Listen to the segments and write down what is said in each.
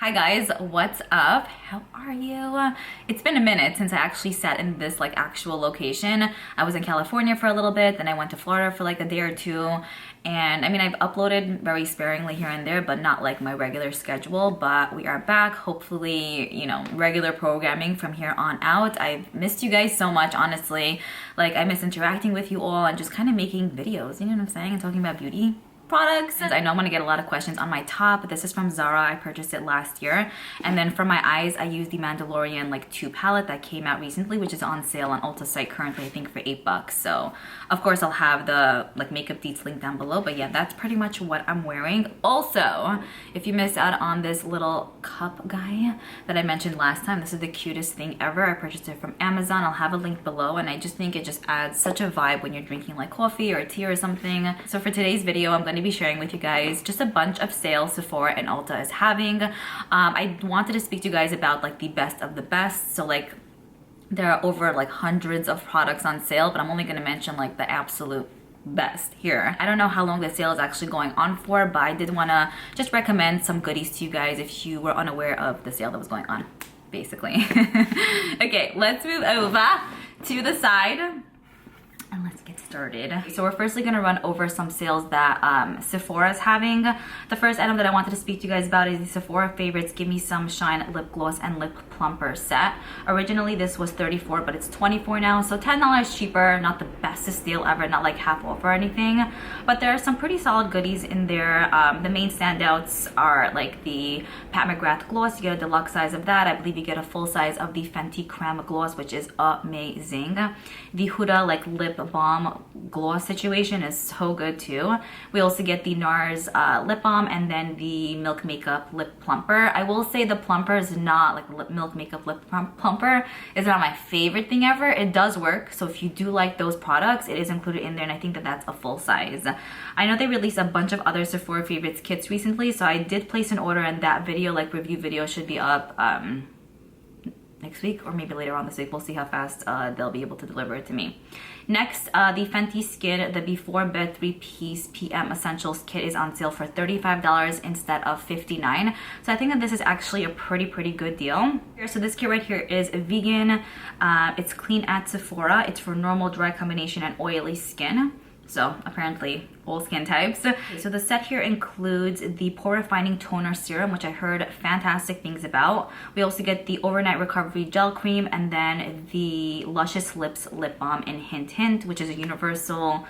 Hi guys, what's up? How are you? It's been a minute since I actually sat in this like actual location. I was in California for a little bit, then I went to Florida for like a day or two. And I mean, I've uploaded very sparingly here and there, but not like my regular schedule. But we are back, hopefully, you know, regular programming from here on out. I've missed you guys so much, honestly. Like, I miss interacting with you all and just kind of making videos, you know what I'm saying? And talking about beauty products. I know I'm gonna get a lot of questions on my top. This is from Zara. I purchased it last year. And then for my eyes, I use the Mandalorian like 2 palette that came out recently, which is on sale on Ulta site currently, I think for $8. So of course I'll have the like makeup deets link down below. But yeah, that's pretty much what I'm wearing. Also, if you missed out on this little cup guy that I mentioned last time, this is the cutest thing ever. I purchased it from Amazon. I'll have a link below, and I just think it just adds such a vibe when you're drinking like coffee or tea or something. So for today's video, I'm going to be sharing with you guys just a bunch of sales Sephora and Ulta is having. I wanted to speak to you guys about like the best of the best. So like there are over like hundreds of products on sale, but I'm only going to mention like the absolute best here. I don't know how long the sale is actually going on for, but I did want to just recommend some goodies to you guys if you were unaware of the sale that was going on, basically. Okay, let's move over to the side and let's get started. So we're firstly going to run over some sales that Sephora is having. The first item that I wanted to speak to you guys about is the Sephora Favorites Give Me Some Shine Lip Gloss and Lip Plumper set. Originally this was $34, but it's $24 now, so $10 cheaper. Not the bestest deal ever, not like half off or anything, but there are some pretty solid goodies in there. The main standouts are like the Pat McGrath gloss. You get a deluxe size of that. I believe you get a full size of the Fenty Creme gloss, which is amazing. The Huda like lip balm gloss situation is so good too. We also get the NARS lip balm and then the Milk Makeup lip plumper. I will say the plumper is not like Milk Makeup lip plumper is not my favorite thing ever. It does work, so if you do like those products, it is included in there, and I think that that's a full size. I know they released a bunch of other Sephora Favorites kits recently, so I did place an order, and that video, like review video, should be up next week or maybe later on this week. We'll see how fast they'll be able to deliver it to me. Next, the Fenty Skin, the Before Bed 3-piece PM Essentials kit is on sale for $35 instead of $59. So I think that this is actually a pretty good deal. So this kit right here is vegan. It's clean at Sephora. It's for normal, dry combination, and oily skin. So apparently all skin types. So the set here includes the pore refining toner serum, which I heard fantastic things about. We also get the overnight recovery gel cream, and then the Luscious Lips lip balm in Hint Hint, which is a universal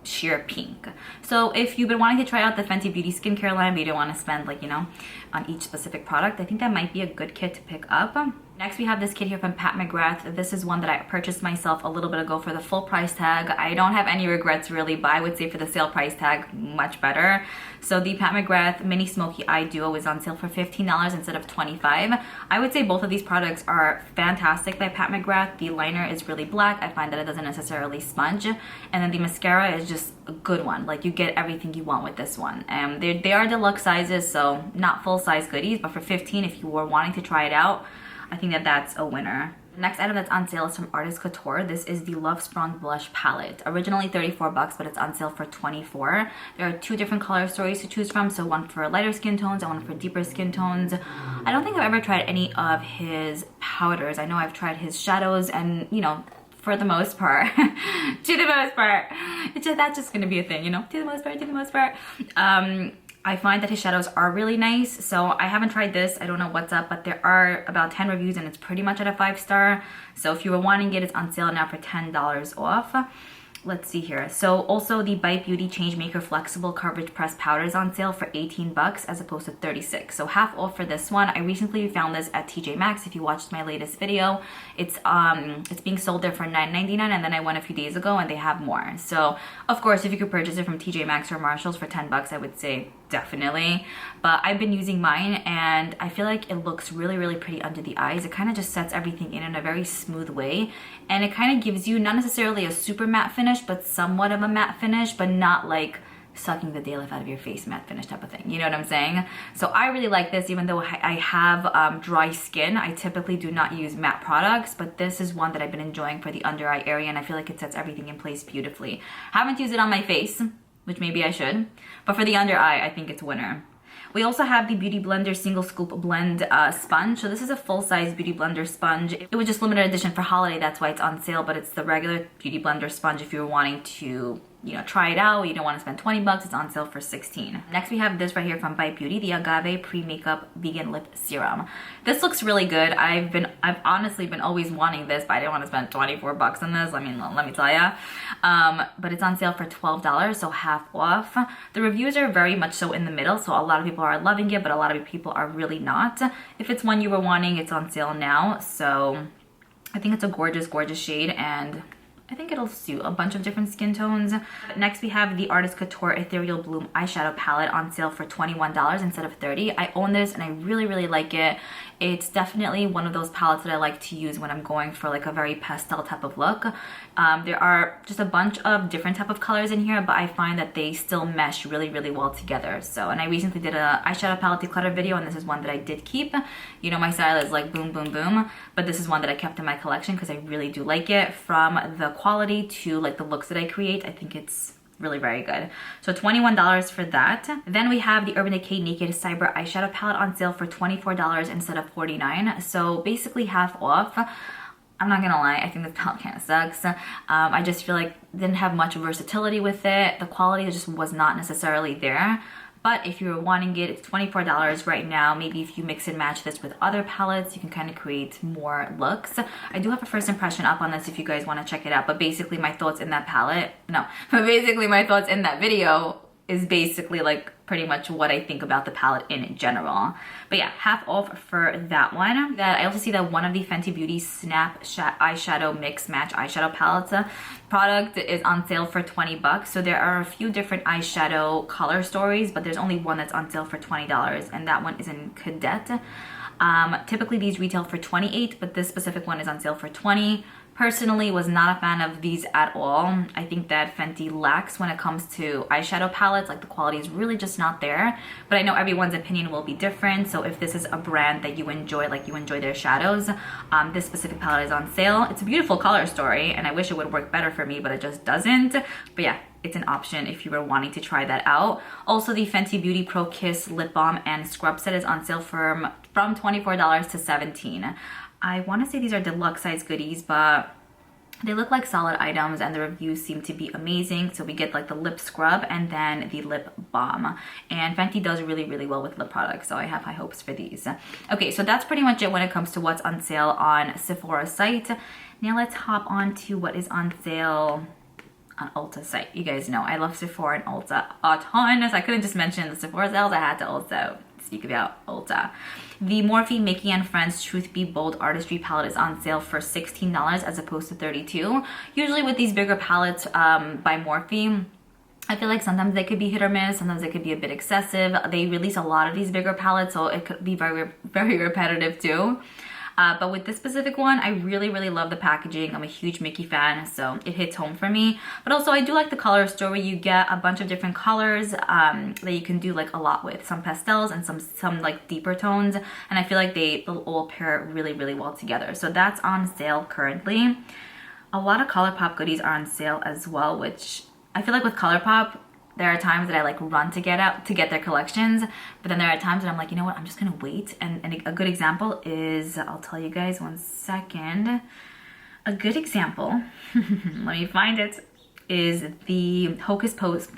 sheer pink. So if you've been wanting to try out the Fenty Beauty skincare line, but you don't want to spend like, you know, on each specific product, I think that might be a good kit to pick up. Next, we have this kit here from Pat McGrath. This is one that I purchased myself a little bit ago for the full price tag. I don't have any regrets really, but I would say for the sale price tag, much better. So the Pat McGrath Mini Smoky Eye Duo is on sale for $15 instead of $25. I would say both of these products are fantastic by Pat McGrath. The liner is really black. I find that it doesn't necessarily smudge. And then the mascara is just a good one. Like, you get everything you want with this one. They are deluxe sizes, so not full size goodies, but for $15, if you were wanting to try it out, I think that that's a winner. The next item that's on sale is from Artist Couture. This is the Love Sprung Blush Palette. Originally $34, but it's on sale for $24. There are 2 different color stories to choose from, so one for lighter skin tones and one for deeper skin tones. I don't think I've ever tried any of his powders. I know I've tried his shadows, and you know, for the most part, that's just gonna be a thing, you know, to the most part. I find that his shadows are really nice, so I haven't tried this. I don't know what's up, but there are about 10 reviews and it's pretty much at a 5-star. So if you were wanting it, it's on sale now for $10 off. Let's see here. So also the Bite Beauty Changemaker Flexible Coverage Press Powder is on sale for $18 as opposed to $36. So half off for this one. I recently found this at TJ Maxx. If you watched my latest video, it's being sold there for $9.99, and then I went a few days ago and they have more. So of course, if you could purchase it from TJ Maxx or Marshalls for $10, I would say definitely. But I've been using mine and I feel like it looks really pretty under the eyes. It kind of just sets everything in a very smooth way, and it kind of gives you not necessarily a super matte finish, but somewhat of a matte finish, but not like sucking the day life out of your face matte finish type of thing, you know what I'm saying? So I really like this, even though I have dry skin. I typically do not use matte products, but this is one that I've been enjoying for the under eye area, and I feel like it sets everything in place beautifully. Haven't used it on my face, which maybe I should, but for the under eye, I think it's a winner. We also have the Beauty Blender Single Scoop Blend Sponge. So this is a full-size Beauty Blender sponge. It was just limited edition for holiday, that's why it's on sale, but it's the regular Beauty Blender sponge if you're wanting to, you know, try it out. You don't want to spend 20 bucks, it's on sale for 16. Next we have this right here from Bite Beauty, the Agave Pre-Makeup Vegan Lip Serum. This looks really good. I've honestly been always wanting this, but I didn't want to spend 24 bucks on this. I mean, let me tell ya. But it's on sale for $12, so half off. The reviews are very much so in the middle, so a lot of people are loving it, but a lot of people are really not. If it's one you were wanting, it's on sale now. So I think it's a gorgeous, gorgeous shade, and I think it'll suit a bunch of different skin tones. Next, we have the Artist Couture Ethereal Bloom Eyeshadow Palette on sale for $21 instead of $30. I own this and I really, really like it. It's definitely one of those palettes that I like to use when I'm going for like a very pastel type of look. There are just a bunch of different type of colors in here, but I find that they still mesh really, really well together. So, and I recently did a eyeshadow palette declutter video, and this is one that I did keep. You know, my style is like boom, boom, boom, but this is one that I kept in my collection because I really do like it. From the quality to like the looks that I create, I think it's really very good. So $21 for that. Then we have the Urban Decay Naked Cyber Eyeshadow Palette on sale for $24 instead of $49. So basically half off. I'm not gonna lie, I think this palette kind of sucks. I just feel like it didn't have much versatility with it. The quality just was not necessarily there. But if you're wanting it, it's $24 right now. Maybe if you mix and match this with other palettes, you can kind of create more looks. I do have a first impression up on this if you guys want to check it out. But basically my thoughts in that my thoughts in that video is basically like pretty much what I think about the palette in general. But yeah, half off for that one. That I also see that one of the Fenty Beauty Snap Eyeshadow Mix Match Eyeshadow Palettes product is on sale for 20 bucks. So there are a few different eyeshadow color stories, but there's only one that's on sale for $20, and that one is in Cadet. Typically these retail for $28, but this specific one is on sale for $20. Personally, was not a fan of these at all. I think that Fenty lacks when it comes to eyeshadow palettes. Like the quality is really just not there. But I know everyone's opinion will be different. So if this is a brand that you enjoy, like you enjoy their shadows, this specific palette is on sale. It's a beautiful color story, and I wish it would work better for me, but it just doesn't. But yeah, it's an option if you were wanting to try that out. Also, the Fenty Beauty Pro Kiss Lip Balm and Scrub Set is on sale from $24 to $17. I want to say these are deluxe size goodies, but they look like solid items and the reviews seem to be amazing. So we get like the lip scrub and then the lip balm. And Fenty does really, really well with lip products, so I have high hopes for these. Okay, so that's pretty much it when it comes to what's on sale on Sephora's site. Now let's hop on to what is on sale on Ulta site. You guys know I love Sephora and Ulta a ton, so I couldn't just mention the Sephora Sales. I had to also speak about Ulta. The Morphe Mickey and Friends Truth Be Bold Artistry palette is on sale for $16 as opposed to $32. Usually with these bigger palettes by Morphe, I feel like sometimes they could be hit or miss, sometimes they could be a bit excessive. They release a lot of these bigger palettes, so it could be very, very repetitive too. But with this specific one, I really, really love the packaging. I'm a huge Mickey fan, so it hits home for me. But also, I do like the color story. You get a bunch of different colors that you can do like a lot with. Some pastels and some like deeper tones. And I feel like they'll all pair really, really well together. So that's on sale currently. A lot of ColourPop goodies are on sale as well, which I feel like with ColourPop, there are times that I like run to get their collections, but then there are times that I'm like, you know what, I'm just gonna wait. And a good example is, I'll tell you guys 1 second. A good example, let me find it, is the Hocus Pocus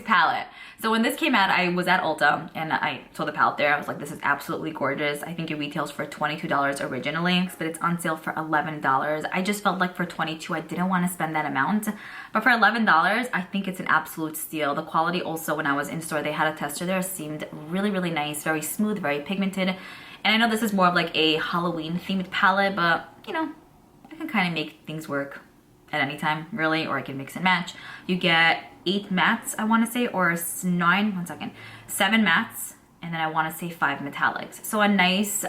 palette. So when this came out, I was at Ulta and I saw the palette there. I was like, this is absolutely gorgeous. I think it retails for $22 originally, but it's on sale for $11. I just felt like for $22, I didn't want to spend that amount. But for $11, I think it's an absolute steal. The quality also, when I was in store, they had a tester there, seemed really, really nice, very smooth, very pigmented. And I know this is more of like a Halloween themed palette, but you know, I can kind of make things work at any time, really, or I can mix and match. You get 8 mattes, I want to say, or 7 mattes, and then I want to say 5 metallics. So a nice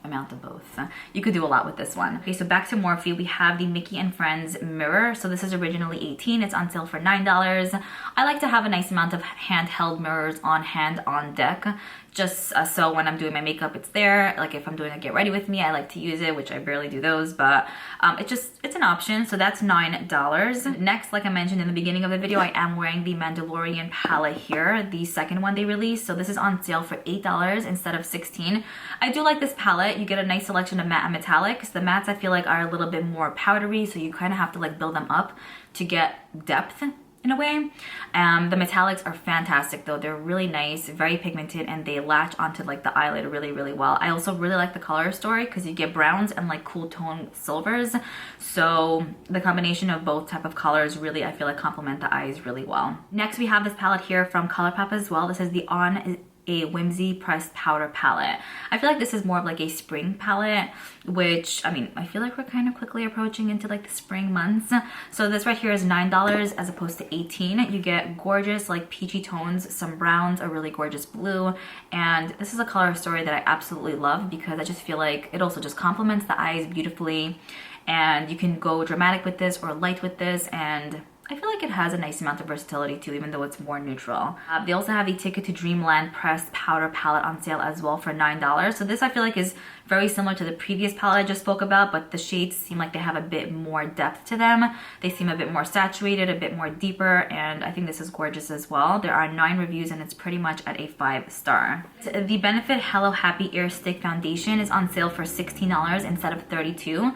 amount of both. You could do a lot with this one. Okay, so back to Morphe, we have the Mickey and Friends mirror. So this is originally $18. It's on sale for $9. I like to have a nice amount of handheld mirrors on hand on deck. just so when I'm doing my makeup, it's there. Like if I'm doing a get ready with me, I like to use it, which I barely do those, but it's an option. So that's $9. Next, like I mentioned in the beginning of the video, I am wearing the Mandalorian palette here, the second one they released. So this is on sale for $8 instead of $16. I do like this palette. You get a nice selection of matte and metallics. The mattes I feel like are a little bit more powdery, so you kind of have to like build them up to get depth in a way. The metallics are fantastic though. They're really nice, very pigmented, and they latch onto like the eyelid really, really well. I also really like the color story because you get browns and like cool tone silvers. So the combination of both type of colors really, I feel like complement the eyes really well. Next, we have this palette here from ColourPop as well. This is the On a Whimsy pressed powder palette. I feel like this is more of like a spring palette, which I mean, I feel like we're kind of quickly approaching into like the spring months. So this right here is $9 as opposed to $18. You get gorgeous like peachy tones, some browns, a really gorgeous blue, and this is a color story that I absolutely love because I just feel like it also just complements the eyes beautifully, and you can go dramatic with this or light with this, and I feel like it has a nice amount of versatility too, even though it's more neutral. They also have the Ticket to Dreamland pressed powder palette on sale as well for $9. So this I feel like is very similar to the previous palette I just spoke about, but the shades seem like they have a bit more depth to them. They seem a bit more saturated, a bit more deeper, and I think this is gorgeous as well. There are 9 reviews and it's pretty much at a 5-star. The Benefit Hello Happy Air Stick Foundation is on sale for $16 instead of $32.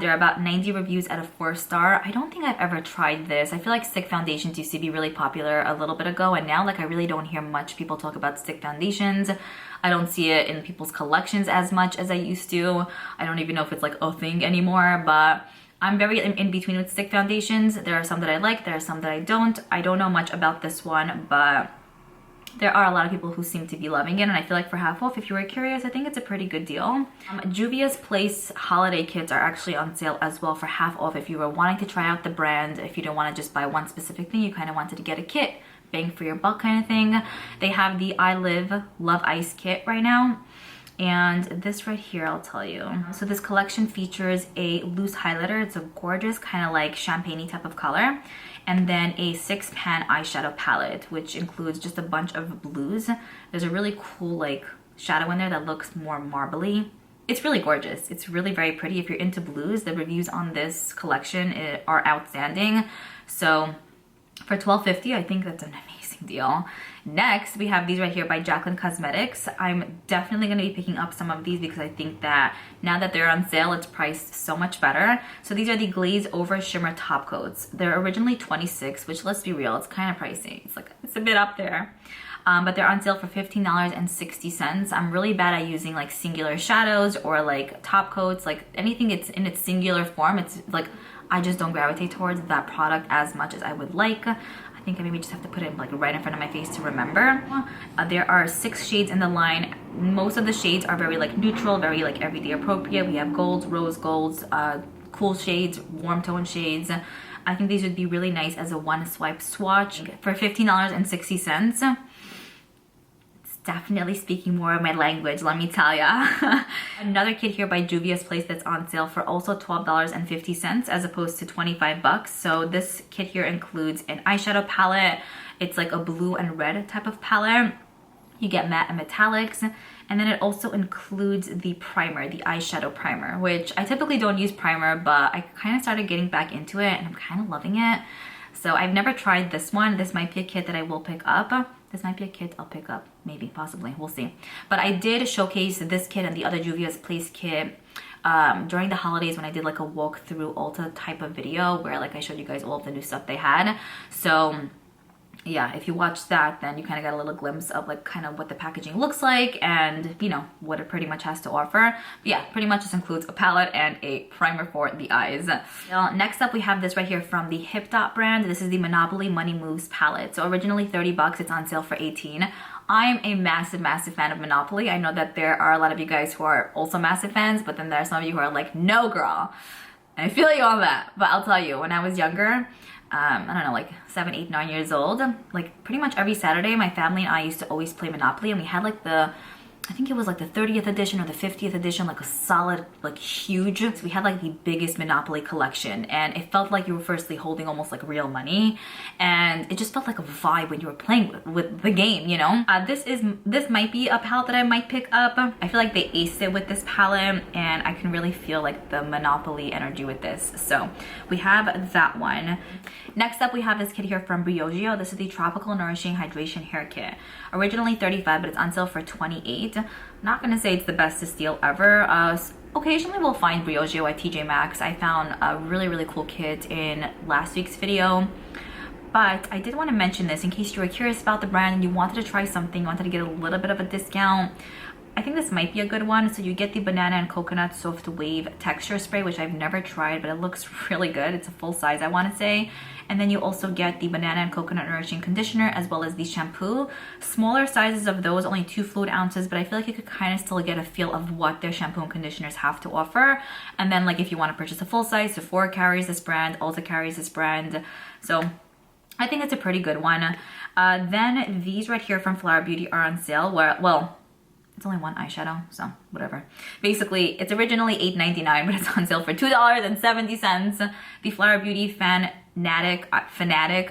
There are about 90 reviews at a 4-star. I don't think I've ever tried this. I feel like stick foundations used to be really popular a little bit ago, and now like I really don't hear much people talk about stick foundations. I don't see it in people's collections as much as I used to. I don't even know if it's like a thing anymore, but I'm very in between with stick foundations. There are some that I like, there are some that I don't. I don't know much about this one, but there are a lot of people who seem to be loving it, and I feel like for half off, if you were curious, I think it's a pretty good deal. Juvia's Place holiday kits are actually on sale as well for half off if you were wanting to try out the brand. If you don't want to just buy one specific thing, you kind of wanted to get a kit, bang for your buck kind of thing. They have the I Live Love Ice kit right now. And this right here, I'll tell you. So this collection features a loose highlighter. It's a gorgeous kind of like champagne-y type of color. And then a 6-pan eyeshadow palette, which includes just a bunch of blues. There's a really cool like shadow in there that looks more marbly. It's really gorgeous. It's really very pretty. If you're into blues, the reviews on this collection are outstanding. So for $12.50, I think that's an amazing deal. Next, we have these right here by Jaclyn Cosmetics. I'm definitely going to be picking up some of these because I think that now that they're on sale, it's priced so much better. So these are the Glaze Over Shimmer Top Coats. They're originally $26, which let's be real, it's kind of pricey. It's a bit up there. But they're on sale for $15.60. I'm really bad at using like singular shadows or like top coats, like anything it's in its singular form. It's like I just don't gravitate towards that product as much as I would like. I think I maybe just have to put it like right in front of my face to remember. There are 6 shades in the line. Most of the shades are very like neutral, very like everyday appropriate. We have golds, rose golds, cool shades, warm tone shades. I think these would be really nice as a one swipe swatch for $15.60. Definitely speaking more of my language, let me tell ya. Another kit here by Juvia's Place that's on sale for also $12.50 as opposed to 25 bucks. So this kit here includes an eyeshadow palette. It's like a blue and red type of palette. You get matte and metallics, and then it also includes the primer, the eyeshadow primer, which I typically don't use primer, but I kind of started getting back into it and I'm kind of loving it. So I've never tried this one. This might be a kit that I will pick up. This might be a kit I'll pick up, maybe, possibly, we'll see. But I did showcase this kit and the other Juvia's Place kit during the holidays when I did like a walk through Ulta type of video where like I showed you guys all of the new stuff they had. So yeah, if you watch that, then you kind of got a little glimpse of like kind of what the packaging looks like and you know what it pretty much has to offer. But yeah, pretty much just includes a palette and a primer for the eyes. Now, next up we have this right here from the Hip Dot brand. This is the Monopoly Money Moves palette. So originally 30 bucks, it's on sale for 18. I'm a massive fan of Monopoly. I know that there are a lot of you guys who are also massive fans, but then there are some of you who are like, no girl. And I feel you on that, but I'll tell you, when I was younger, I don't know, like 7, 8, 9 years old, like pretty much every Saturday, my family and I used to always play Monopoly, and we had like the I think it was like the 30th edition or the 50th edition, like a solid, like huge. So we had like the biggest Monopoly collection, and it felt like you were firstly holding almost like real money, and it just felt like a vibe when you were playing with the game, you know? This might be a palette that I might pick up. I feel like they aced it with this palette, and I can really feel like the Monopoly energy with this. So we have that one. Next up, we have this kit here from Briogeo. This is the Tropical Nourishing Hydration Hair Kit. Originally $35, but it's on sale for $28. I'm not gonna say it's the bestest deal ever. Occasionally we'll find Briogeo at TJ Maxx. I found a really cool kit in last week's video. But I did want to mention this in case you were curious about the brand and you wanted to try something, wanted to get a little bit of a discount. I think this might be a good one. So you get the Banana and Coconut Soft Wave Texture Spray, which I've never tried, but it looks really good. It's a full size, I want to say. And then you also get the Banana and Coconut Nourishing Conditioner as well as the shampoo. Smaller sizes of those, only 2 fluid ounces, but I feel like you could kind of still get a feel of what their shampoo and conditioners have to offer. And then like if you want to purchase a full size, Sephora carries this brand, Ulta carries this brand. So I think it's a pretty good one. Then these right here from Flower Beauty are on sale where, well, it's only one eyeshadow, so whatever. Basically, it's originally $8.99, but it's on sale for $2.70. The Flower Beauty Fanatic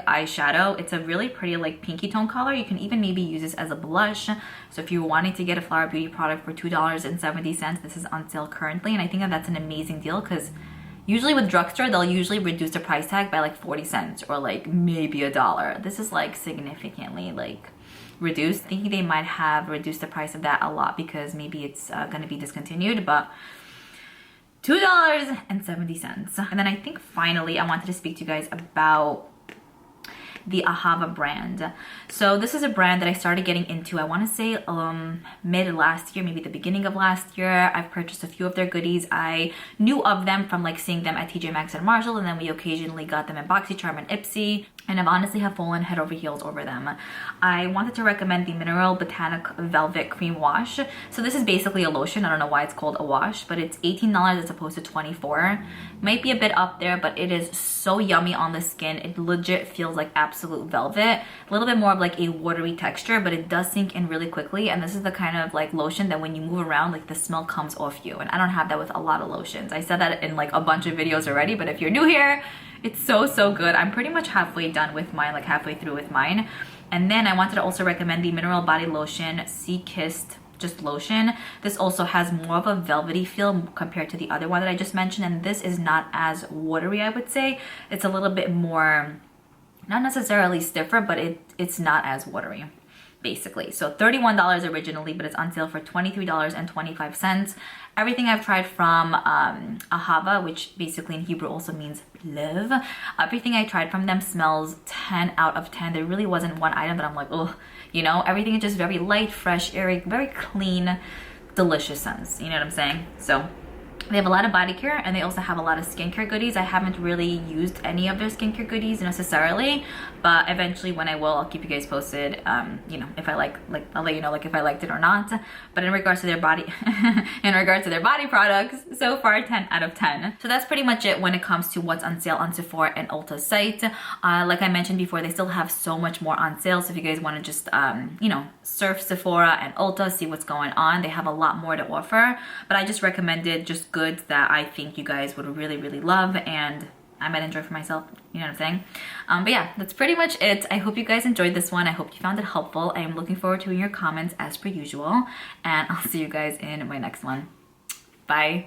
eyeshadow. It's a really pretty like pinky tone color. You can even maybe use this as a blush. So if you're wanting to get a Flower Beauty product for $2.70, this is on sale currently. And I think that that's an amazing deal because usually with drugstore, they'll usually reduce the price tag by like 40 cents or like maybe $1. This is like significantly like reduced. I think they might have reduced the price of that a lot because maybe it's going to be discontinued, but $2.70. And then I think finally I wanted to speak to you guys about the Ahava brand. So this is a brand that I started getting into, I want to say mid last year, maybe the beginning of last year. I've purchased a few of their goodies. I knew of them from like seeing them at TJ Maxx and Marshall, and then we occasionally got them in BoxyCharm and Ipsy, and I've honestly have fallen head over heels over them. I wanted to recommend the Mineral Botanic Velvet Cream Wash. So this is basically a lotion. I don't know why it's called a wash, but it's $18 as opposed to $24. Might be a bit up there, but it is so yummy on the skin. It legit feels like absolute velvet. A little bit more of like a watery texture, but it does sink in really quickly. And this is the kind of like lotion that when you move around, like the smell comes off you. And I don't have that with a lot of lotions. I said that in like a bunch of videos already, but if you're new here, it's so good. I'm pretty much halfway done with mine, like halfway through with mine. And then I wanted to also recommend the Mineral Body Lotion Sea Kissed just lotion. This also has more of a velvety feel compared to the other one that I just mentioned, and this is not as watery, I would say. It's a little bit more, not necessarily stiffer, but it's not as watery basically. So $31 originally, but it's on sale for $23.25. Everything I've tried from Ahava, which basically in Hebrew also means love, everything I tried from them smells 10 out of 10. There really wasn't one item that I'm like, oh, you know, everything is just very light, fresh, airy, very clean, delicious scents. You know what I'm saying? So they have a lot of body care, and they also have a lot of skincare goodies. I haven't really used any of their skincare goodies necessarily, but eventually when I will, I'll keep you guys posted. You know, if I like I'll let you know like if I liked it or not. But in regards to their body products, so far 10 out of 10. So that's pretty much it when it comes to what's on sale on Sephora and Ulta's site. Like I mentioned before, they still have so much more on sale. So if you guys want to just you know, surf Sephora and Ulta, see what's going on, they have a lot more to offer. But I just recommended just goods that I think you guys would really love and I might enjoy for myself, you know what I'm saying? But yeah, that's pretty much it. I hope you guys enjoyed this one. I hope you found it helpful. I am looking forward to your comments as per usual, and I'll see you guys in my next one. Bye.